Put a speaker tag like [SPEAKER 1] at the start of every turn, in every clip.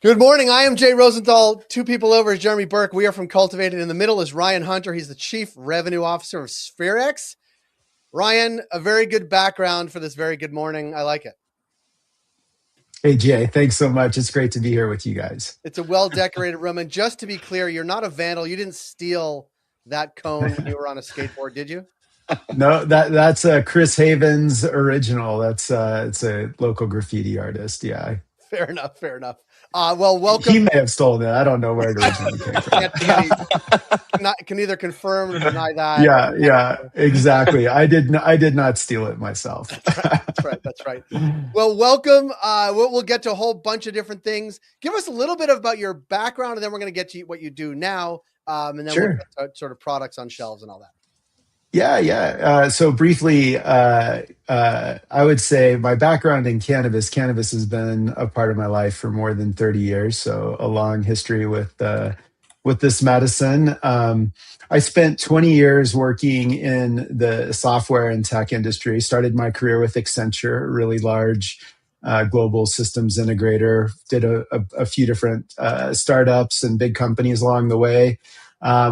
[SPEAKER 1] Good morning. I am Jay Rosenthal. Two people over is Jeremy Burke. We are from Cultivated. In the middle is Ryan Hunter. He's the Chief Revenue Officer of Spherex. Ryan, a very good background for this very good morning. I like it.
[SPEAKER 2] Hey, Jay, thanks so much. It's great to be here with you guys.
[SPEAKER 1] It's a well-decorated room. And just to be clear, you're not a vandal. You didn't steal that cone when you were on a skateboard, did you?
[SPEAKER 2] No, that's Chris Haven's original. It's a local graffiti artist. Yeah.
[SPEAKER 1] Fair enough. Fair enough. Well, welcome.
[SPEAKER 2] He may have stolen it. I don't know where it originally came from.
[SPEAKER 1] Can either confirm or deny that.
[SPEAKER 2] Yeah, exactly. I did not steal it myself.
[SPEAKER 1] That's right. Well, welcome. We'll get to a whole bunch of different things. Give us a little bit about your background, and then we're going to get to what you do now, and then we'll get to sort of products on shelves and all that.
[SPEAKER 2] Yeah. So briefly, I would say my background in cannabis. Cannabis has been a part of my life for more than 30 years. So a long history with this medicine. I spent 20 years working in the software and tech industry. Started my career with Accenture, a really large global systems integrator. Did a few different startups and big companies along the way.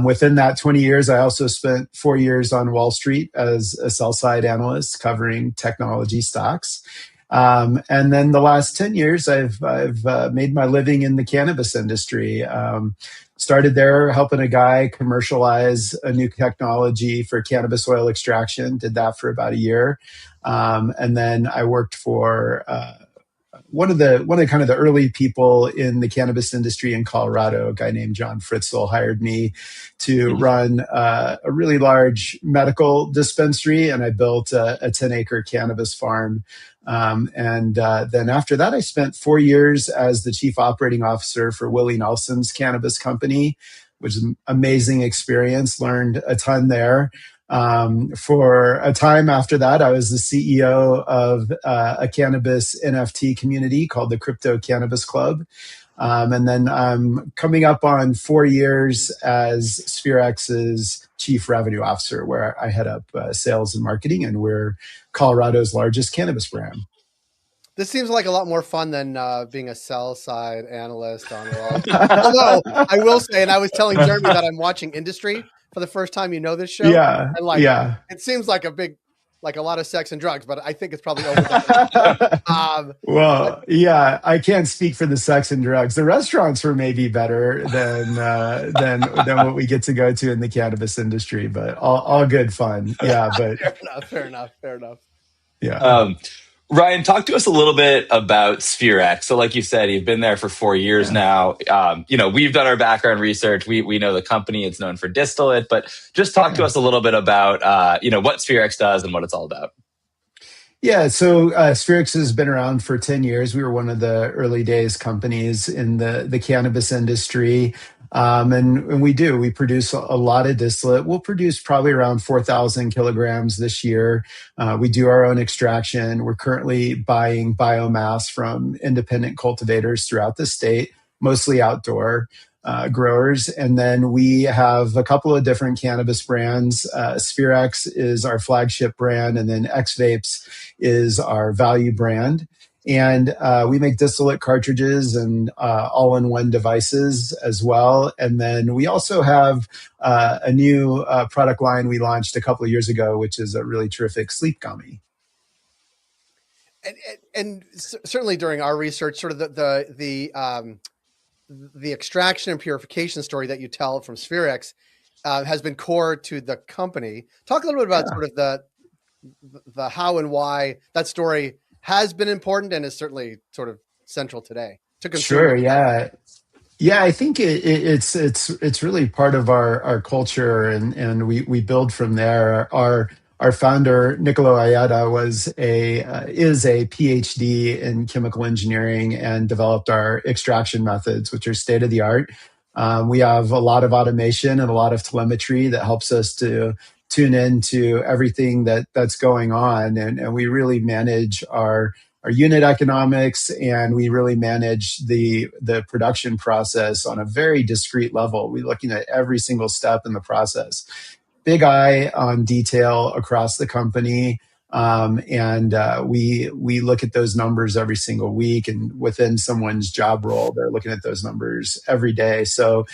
[SPEAKER 2] Within that 20 years, I also spent 4 years on Wall Street as a sell-side analyst covering technology stocks. And then the last 10 years, I've made my living in the cannabis industry. Started there helping a guy commercialize a new technology for cannabis oil extraction. Did that for about a year. And then I worked for one of the kind of the early people in the cannabis industry in Colorado, a guy named John Fritzl, hired me to run a really large medical dispensary, and I built a 10-acre cannabis farm. And then after that, I spent 4 years as the chief operating officer for Willie Nelson's cannabis company, which is an amazing experience. Learned a ton there. For a time after that, I was the CEO of a cannabis NFT community called the Crypto Cannabis Club. And then I'm coming up on 4 years as Spherex's Chief Revenue Officer, where I head up sales and marketing, and we're Colorado's largest cannabis brand.
[SPEAKER 1] This seems like a lot more fun than being a sell-side analyst on Wall Street. Although I will say, and I was telling Jeremy that I'm watching Industry for the first time. You know this show?
[SPEAKER 2] Yeah.
[SPEAKER 1] And it seems like a lot of sex and drugs, but I think it's probably overdone.
[SPEAKER 2] Yeah, I can't speak for the sex and drugs. The restaurants were maybe better than what we get to go to in the cannabis industry, but all good fun. Yeah, but
[SPEAKER 1] fair enough.
[SPEAKER 2] Yeah.
[SPEAKER 3] Ryan, talk to us a little bit about Spherex. So like you said, you've been there for 4 years now. We've done our background research. We know the company. It's known for distillate, but just talk to us a little bit about, what Spherex does and what it's all about.
[SPEAKER 2] Yeah, so Spherex has been around for 10 years. We were one of the early days companies in the cannabis industry. And we produce a lot of distillate. We'll produce probably around 4,000 kilograms this year. We do our own extraction. We're currently buying biomass from independent cultivators throughout the state, mostly outdoor growers. And then we have a couple of different cannabis brands. Spherex is our flagship brand, and then X Vapes is our value brand. And we make distillate cartridges and all-in-one devices as well. And then we also have a new product line we launched a couple of years ago, which is a really terrific sleep gummy.
[SPEAKER 1] And certainly during our research, sort of the extraction and purification story that you tell from Spherex has been core to the company. Talk a little bit about sort of the how and why that story has been important and is certainly sort of central today to consumers.
[SPEAKER 2] Sure, yeah. I think it's really part of our culture, and we build from there. Our founder Niccolo Aieta is a PhD in chemical engineering and developed our extraction methods, which are state of the art. We have a lot of automation and a lot of telemetry that helps us to tune into everything that's going on, and we really manage our unit economics, and we really manage the production process on a very discrete level. We're looking at every single step in the process. Big eye on detail across the company. We look at those numbers every single week, and within someone's job role, they're looking at those numbers every day. So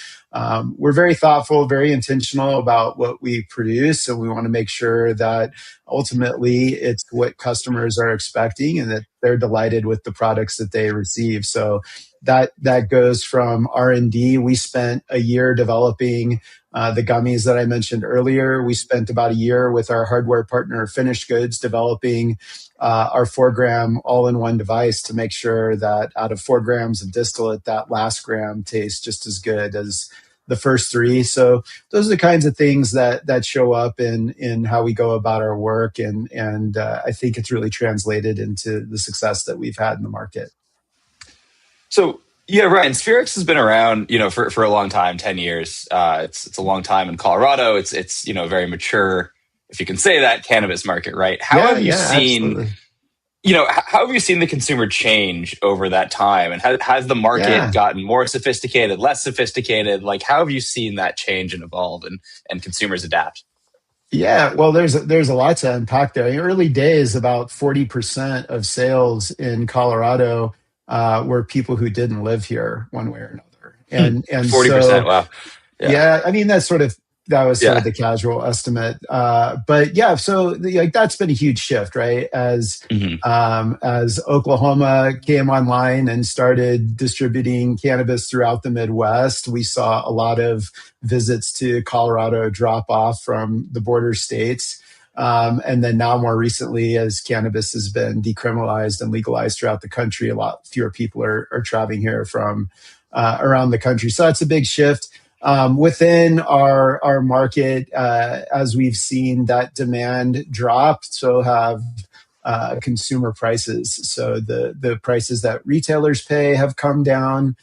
[SPEAKER 2] we're very thoughtful, very intentional about what we produce, and we want to make sure that ultimately it's what customers are expecting and that they're delighted with the products that they receive. So that goes from R&D. We spent a year developing the gummies that I mentioned earlier. We spent about a year with our hardware partner, Finished Goods, developing our 4-gram all-in-one device to make sure that out of 4 grams of distillate, that last gram tastes just as good as the first 3. So those are the kinds of things that show up in how we go about our work, and I think it's really translated into the success that we've had in the market.
[SPEAKER 3] So yeah, right. And Spherex has been around, for a long time, 10 years. It's a long time in Colorado. It's very mature, if you can say that, cannabis market, right? How have you seen,
[SPEAKER 2] absolutely.
[SPEAKER 3] How have you seen the consumer change over that time? And has the market gotten more sophisticated, less sophisticated? Like, how have you seen that change and evolve and consumers adapt?
[SPEAKER 2] Yeah, well, there's a lot to unpack there. In early days, about 40% of sales in Colorado were people who didn't live here one way or another, and
[SPEAKER 3] 40%.
[SPEAKER 2] so
[SPEAKER 3] Wow.
[SPEAKER 2] yeah, I mean that was sort
[SPEAKER 3] Yeah.
[SPEAKER 2] of the casual estimate, but yeah, so that's been a huge shift, right?
[SPEAKER 3] Mhm.
[SPEAKER 2] As Oklahoma came online and started distributing cannabis throughout the Midwest, we saw a lot of visits to Colorado drop off from the border states. And then now, more recently, as cannabis has been decriminalized and legalized throughout the country, a lot fewer people are traveling here from around the country. So that's a big shift. Within our market, as we've seen that demand drop, so have consumer prices. So the prices that retailers pay have come down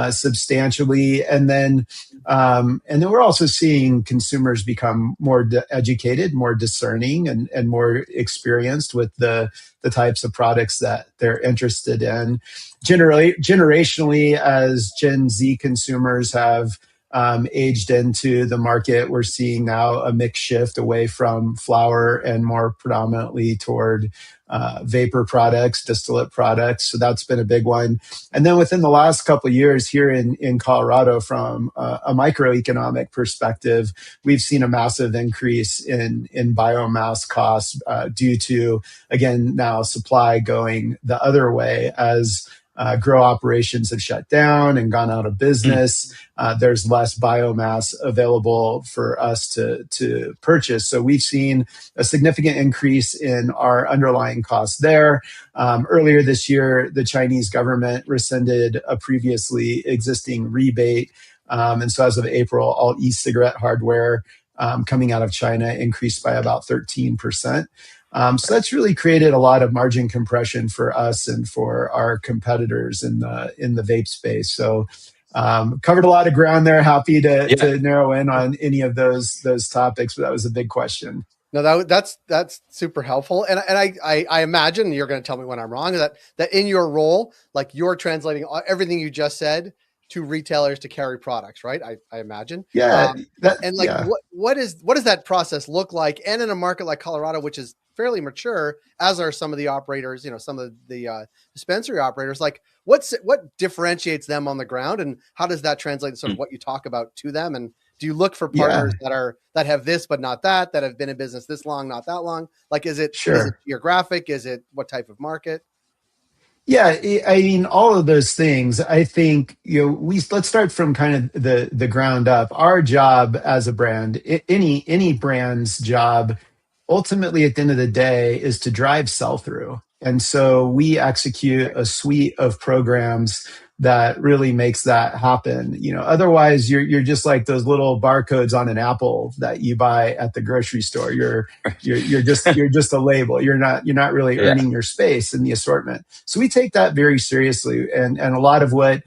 [SPEAKER 2] substantially, and then we're also seeing consumers become more educated, more discerning, and more experienced with the types of products that they're interested in. Generationally, as Gen Z consumers have aged into the market, we're seeing now a mix shift away from flower and more predominantly toward vapor products, distillate products. So that's been a big one. And then within the last couple of years here in Colorado, from a microeconomic perspective, we've seen a massive increase in biomass costs due to, again, now supply going the other way as grow operations have shut down and gone out of business. There's less biomass available for us to purchase. So we've seen a significant increase in our underlying costs there. Earlier this year, the Chinese government rescinded a previously existing rebate. And so as of April, all e-cigarette hardware coming out of China increased by about 13%. So that's really created a lot of margin compression for us and for our competitors in the vape space. So covered a lot of ground there. Happy to narrow in on any of those topics, but that was a big question.
[SPEAKER 1] No, that's super helpful, and I imagine you're going to tell me when I'm wrong. That in your role, like, you're translating everything you just said to retailers to carry products, right? I imagine.
[SPEAKER 2] Yeah.
[SPEAKER 1] What does that process look like? And in a market like Colorado, which is fairly mature, as are some of the operators, some of the dispensary operators, like what differentiates them on the ground, and how does that translate to sort of what you talk about to them? And do you look for partners that have this but not that have been in business this long, not that long? Like, is it geographic? Is it what type of market?
[SPEAKER 2] Yeah, I mean, all of those things. I think let's start from kind of the ground up. Our job as a brand, any brand's job, ultimately at the end of the day, is to drive sell through, and so we execute a suite of programs that really makes that happen. Otherwise you're just like those little barcodes on an apple that you buy at the grocery store. You're just a label. You're not really earning your space in the assortment. So we take that very seriously, and a lot of what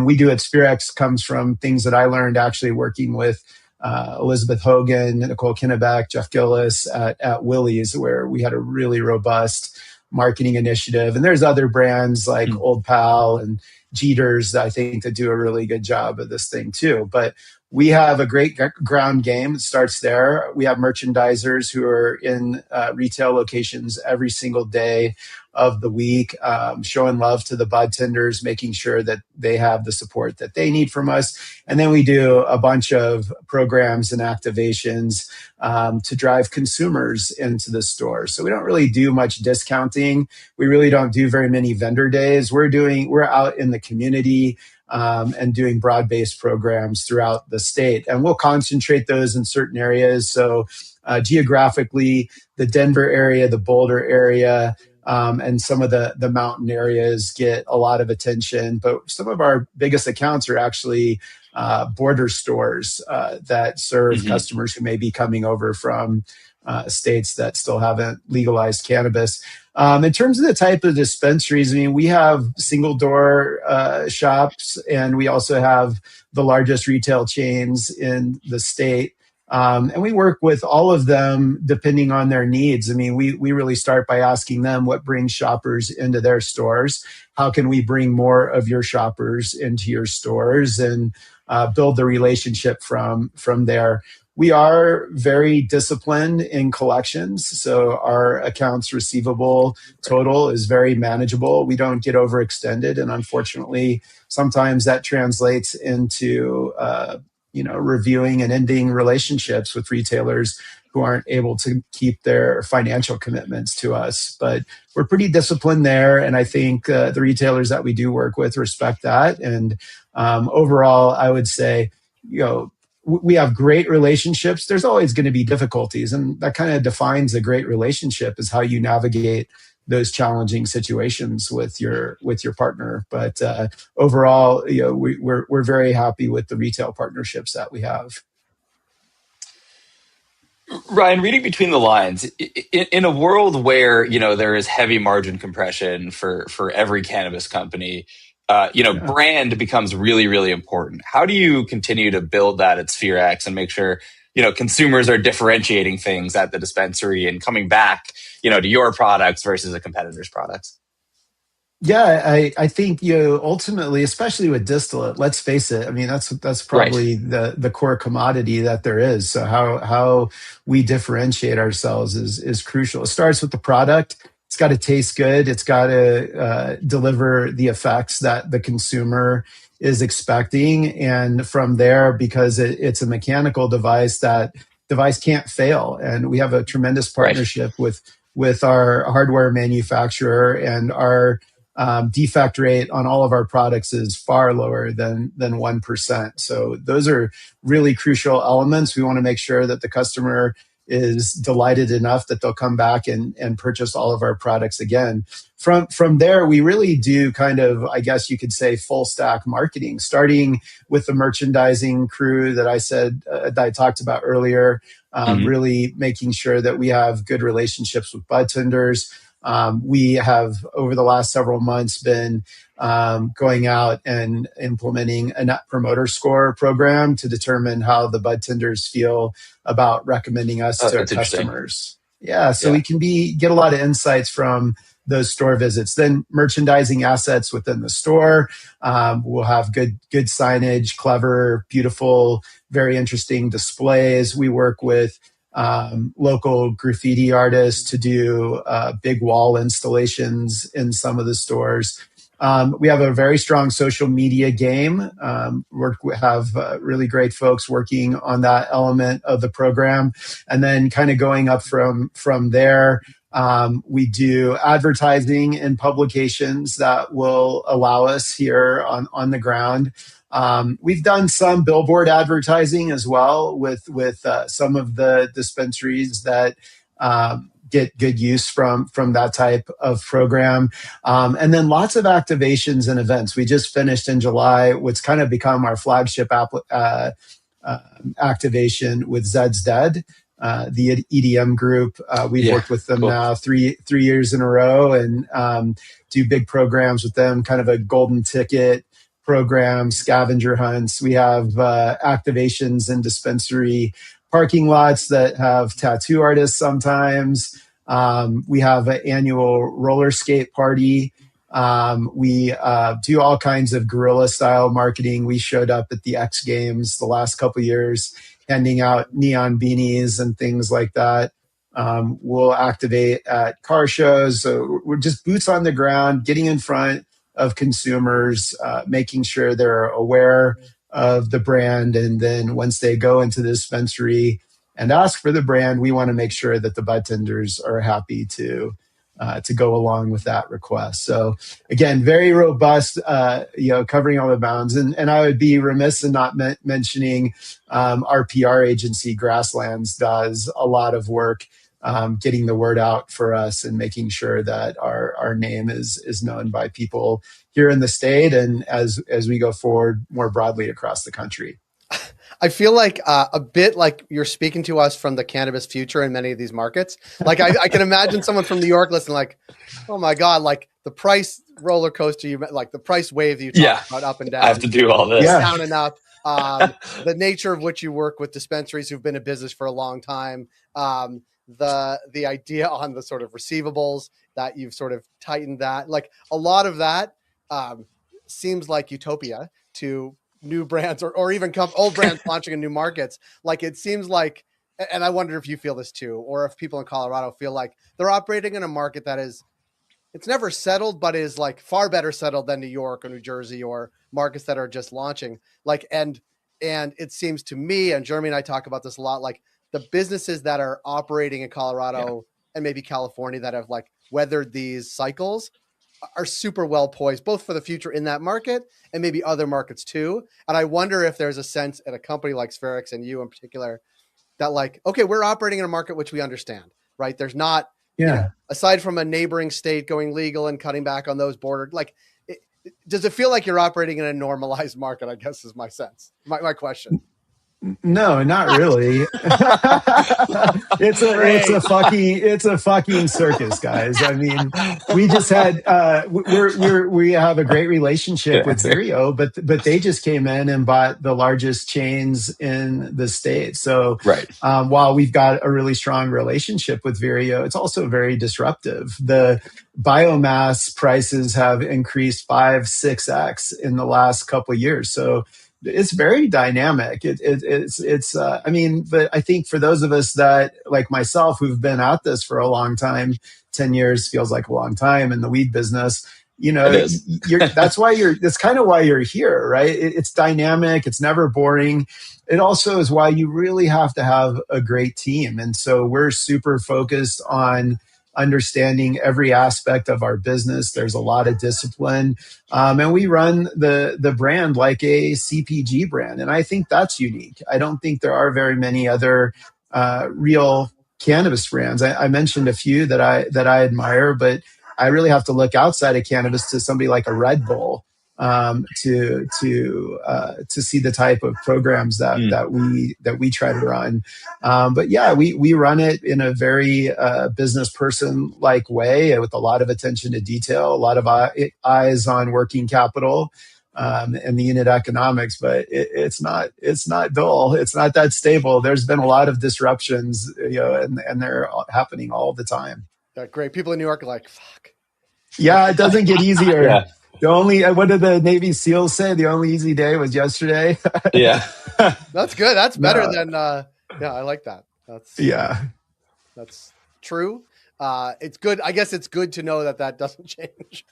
[SPEAKER 2] we do at Spherex comes from things that I learned actually working with Elizabeth Hogan, Nicole Kennebec, Jeff Gillis at Willie's, where we had a really robust marketing initiative. And there's other brands like Old Pal and Jeter's that I think that do a really good job of this thing too. But we have a great ground game. It starts there. We have merchandisers who are in retail locations every single day of the week, showing love to the bud tenders, making sure that they have the support that they need from us. And then we do a bunch of programs and activations to drive consumers into the store. So we don't really do much discounting. We really don't do very many vendor days. We're out in the community and doing broad-based programs throughout the state. And we'll concentrate those in certain areas. So geographically, the Denver area, the Boulder area, and some of the mountain areas get a lot of attention. But some of our biggest accounts are actually border stores that serve customers who may be coming over from states that still haven't legalized cannabis. In terms of the type of dispensaries, I mean, we have single door shops, and we also have the largest retail chains in the state. And we work with all of them depending on their needs. I mean, we really start by asking them what brings shoppers into their stores. How can we bring more of your shoppers into your stores, and build the relationship from there. We are very disciplined in collections, so our accounts receivable total is very manageable. We don't get overextended, and unfortunately, sometimes that translates into reviewing and ending relationships with retailers who aren't able to keep their financial commitments to us. But we're pretty disciplined there, and I think the retailers that we do work with respect that. And overall, I would say, we have great relationships. There's always going to be difficulties, and that kind of defines a great relationship, is how you navigate those challenging situations with your partner. But overall, we're very happy with the retail partnerships that we have.
[SPEAKER 3] Ryan, reading between the lines, in a world where there is heavy margin compression for every cannabis company, brand becomes really, really important. How do you continue to build that at Spherex and make sure consumers are differentiating things at the dispensary and coming back to your products versus a competitor's products?
[SPEAKER 2] Yeah, I think ultimately, especially with distillate, let's face it. I mean, that's probably the core commodity that there is. So how we differentiate ourselves is crucial. It starts with the product. It's got to taste good. It's got to deliver the effects that the consumer is expecting. And from there, because it's a mechanical device, that device can't fail. And we have a tremendous partnership with our hardware manufacturer, and our defect rate on all of our products is far lower than 1%. So those are really crucial elements. We want to make sure that the customer is delighted enough that they'll come back and purchase all of our products again. From there, we really do kind of, I guess you could say, full stack marketing, starting with the merchandising crew that I talked about earlier, really making sure that we have good relationships with bud tenders. We have, over the last several months, been going out and implementing a Net Promoter Score program to determine how the bud tenders feel about recommending us to customers. Yeah, so we can get a lot of insights from those store visits. Then merchandising assets within the store. We'll have good signage, clever, beautiful, very interesting displays. We work with local graffiti artists to do big wall installations in some of the stores. We have a very strong social media game. We have really great folks working on that element of the program. And then kind of going up from there, we do advertising and publications that will allow us here on the ground. We've done some billboard advertising as well with some of the dispensaries that get good use from that type of program. And then lots of activations and events. We just finished in July what's kind of become our flagship activation with Zed's Dead, the EDM group. We've worked with them now three years in a row, and do big programs with them, kind of a golden ticket program, scavenger hunts. We have activations in dispensary parking lots that have tattoo artists sometimes. We have an annual roller skate party We do all kinds of guerrilla style marketing. We showed up at the X Games the last couple of years, handing out neon beanies and things like that. We'll activate at car shows. So we're just boots on the ground, getting in front of consumers, making sure they're aware of the brand. And then once they go into the dispensary and ask for the brand, we want to make sure that the bud tenders are happy to go along with that request. So again, very robust, covering all the bounds. And I would be remiss in not mentioning our PR agency, Grasslands, does a lot of work getting the word out for us and making sure that our name is known by people here in the state and as we go forward more broadly across the country.
[SPEAKER 1] I feel like a bit like you're speaking to us from the cannabis future in many of these markets. Like I can imagine someone from New York listening like, oh my God, like the price roller coaster, like the price wave that you talked about up and down.
[SPEAKER 3] I have to do all this.
[SPEAKER 1] Down and up. The nature of which you work with dispensaries who've been in business for a long time. The idea on the sort of receivables that you've sort of tightened that. Like a lot of that seems like utopia to new brands or even old brands launching in new markets. Like it seems like, and I wonder if you feel this too, or if people in Colorado feel like they're operating in a market that is, it's never settled, but is like far better settled than New York or New Jersey or markets that are just launching. Like, and it seems to me, and Jeremy and I talk about this a lot, like the businesses that are operating in Colorado and maybe California that have like weathered these cycles are super well poised, both for the future in that market and maybe other markets too. And I wonder if there's a sense at a company like Spherex and you in particular that like, okay, we're operating in a market which we understand, right? There's not, aside from a neighboring state going legal and cutting back on those borders, like, does it feel like you're operating in a normalized market? I guess is my sense, my question.
[SPEAKER 2] No, not really. It's a fucking circus, guys. I mean, we just had we have a great relationship with Vireo, but they just came in and bought the largest chains in the state. So while we've got a really strong relationship with Vireo, it's also very disruptive. The biomass prices have increased 5-6x in the last couple of years. So it's very dynamic. I mean, but I think for those of us that, like myself, who've been at this for a long time, 10 years feels like a long time in the weed business, that's kind of why you're here, right? It's dynamic. It's never boring. It also is why you really have to have a great team. And so we're super focused on understanding every aspect of our business. There's a lot of discipline. And we run the brand like a CPG brand. And I think that's unique. I don't think there are very many other real cannabis brands. I mentioned a few that I admire, but I really have to look outside of cannabis to somebody like a Red Bull to see the type of programs that we try to run. But yeah, we run it in a very business person like way with a lot of attention to detail, a lot of eyes on working capital and the unit economics. But it's not dull. It's not that stable. There's been a lot of disruptions, and they're happening all the time.
[SPEAKER 1] Yeah, great. People in New York are like, fuck.
[SPEAKER 2] Yeah, it doesn't get easier. What did the Navy SEALs say? The only easy day was yesterday.
[SPEAKER 1] That's good. That's better than, I like that. That's true. It's good. I guess it's good to know that doesn't change.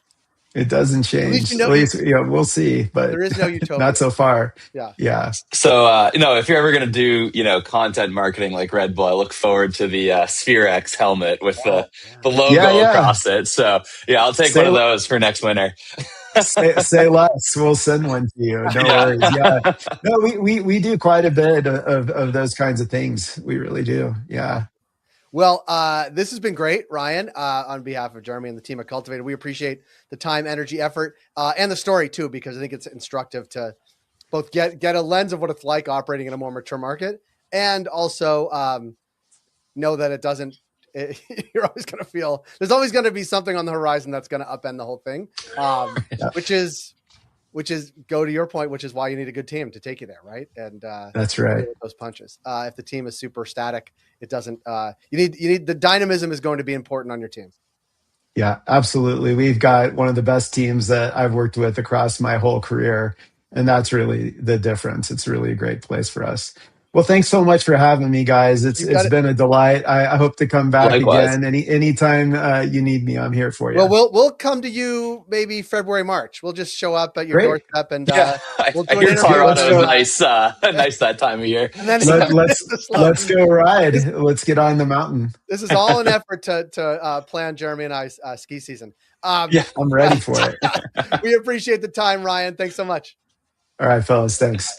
[SPEAKER 2] It doesn't change. At least we'll see, but
[SPEAKER 1] there is no utopia.
[SPEAKER 2] Not so far.
[SPEAKER 1] Yeah.
[SPEAKER 3] So, if you're ever going to do, content marketing like Red Bull, I look forward to the Spherex helmet with the logo across it. So, I'll take one of those for next winter.
[SPEAKER 2] say less. We'll send one to you. No worries. Yeah. No, we do quite a bit of those kinds of things. We really do. Yeah.
[SPEAKER 1] Well, this has been great, Ryan, on behalf of Jeremy and the team at Cultivated. We appreciate the time, energy, effort, and the story too, because I think it's instructive to both get a lens of what it's like operating in a more mature market and also know that you're always going to feel there's always going to be something on the horizon that's going to upend the whole thing, which is go to your point, which is why you need a good team to take you there. Right. And
[SPEAKER 2] that's right.
[SPEAKER 1] Those punches. If the team is super static, it doesn't, you need the dynamism is going to be important on your team.
[SPEAKER 2] Yeah, absolutely. We've got one of the best teams that I've worked with across my whole career. And that's really the difference. It's really a great place for us. Well, thanks so much for having me, guys.
[SPEAKER 1] You
[SPEAKER 2] It's
[SPEAKER 1] got it.
[SPEAKER 2] been a delight. I hope to come back
[SPEAKER 3] Likewise.
[SPEAKER 2] again. Anytime you need me, I'm here for you.
[SPEAKER 1] Well, we'll come to you maybe February, March. We'll just show up at your
[SPEAKER 2] Great.
[SPEAKER 1] doorstep and
[SPEAKER 3] Yeah,
[SPEAKER 1] we'll
[SPEAKER 3] I
[SPEAKER 1] do an
[SPEAKER 3] hear
[SPEAKER 1] interview.
[SPEAKER 2] Let's
[SPEAKER 3] Colorado is
[SPEAKER 2] go.
[SPEAKER 3] nice, nice that time of year.
[SPEAKER 1] And then
[SPEAKER 3] So,
[SPEAKER 2] Let's go ride. Let's get on the mountain.
[SPEAKER 1] this is all an effort to plan Jeremy and I's ski season.
[SPEAKER 3] yeah,
[SPEAKER 2] I'm ready for it.
[SPEAKER 1] We appreciate the time, Ryan. Thanks so much.
[SPEAKER 2] All right, fellas. Thanks.